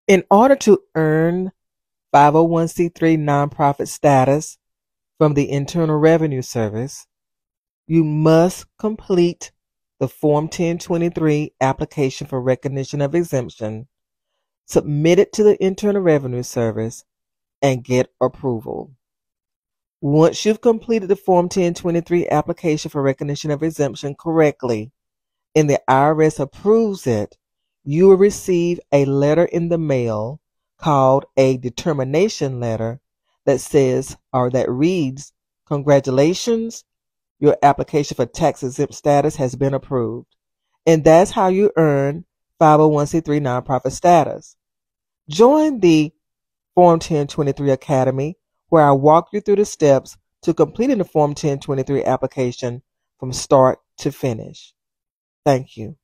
In order to earn 501c3 nonprofit status from the Internal Revenue Service, you must complete the Form 1023 application for recognition of exemption, submit it to the Internal Revenue Service, and get approval. Once you've completed the Form 1023 application for recognition of exemption correctly and the IRS approves it, you will receive a letter in the mail called a determination letter that says, or that reads, "Congratulations, your application for tax-exempt status has been approved." And that's how you earn 501c3 nonprofit status. Join the Form 1023 Academy, where I walk you through the steps to completing the Form 1023 application from start to finish. Thank you.